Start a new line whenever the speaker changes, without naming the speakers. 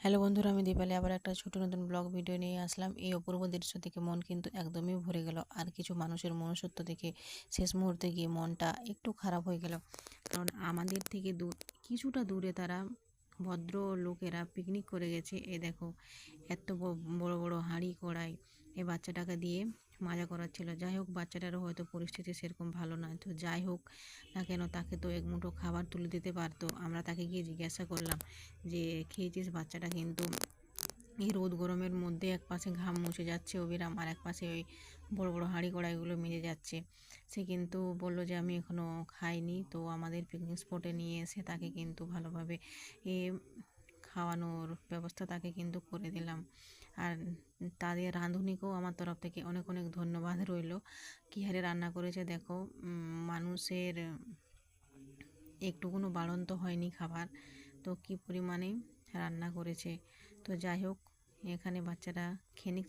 Hello বন্ধুরা, আমি দীপালি আবার একটা ছোট নতুন ব্লগ ভিডিও নিয়ে আসলাম। এই অপূর্ব দৃশ্য দেখে মন কিন্তু একদমই ভরে গেল। আর কিছু মানুষের মনুষ্যত্ব দেখে শেষ মুহূর্তে গিয়ে মনটা একটু খারাপ হয়ে গেল। কারণ আমাদের থেকে কিছুটা দূরে তারা ভদ্র লোকেরা পিকনিক করে গেছে। এই দেখো, এত বড় বড় হাঁড়ি কড়াই এই বাচ্চাটাকে দিয়ে মজা করাচ্ছিল। যাই হোক, বাচ্চাটারও হয়তো পরিস্থিতি সেরকম ভালো নয়, তো যাই হোক না কেন, তাকে তো এক মুঠো খাবার তুলে দিতে পারতো। আমরা তাকে গিয়ে জিজ্ঞাসা করলাম যে খেয়েছিস? বাচ্চাটা কিন্তু এই রোদ গরমের মধ্যে এক পাশে ঘাম মুছে যাচ্ছে অবিরাম, আর এক পাশে ওই বড় বড় হাঁড়ি কড়াইগুলো মেজে যাচ্ছে। সে কিন্তু বললো যে আমি এখনও খাইনি। তো আমাদের পিকনিক স্পটে নিয়ে এসে তাকে কিন্তু ভালোভাবে এ খাওয়ানোর ব্যবস্থা তাকে কিন্তু করে দিলাম। আর তাদের রাঁধুনিকেও আমার তরফ থেকে অনেক অনেক ধন্যবাদ রইল। কী হারে রান্না করেছে দেখো, মানুষের একটুকুনো বাড়ন্ত হয়নি খাবার, তো কী পরিমাণে রান্না করেছে। তো যাই হোক, এখানে বাচ্চারা খেয়ে নিক।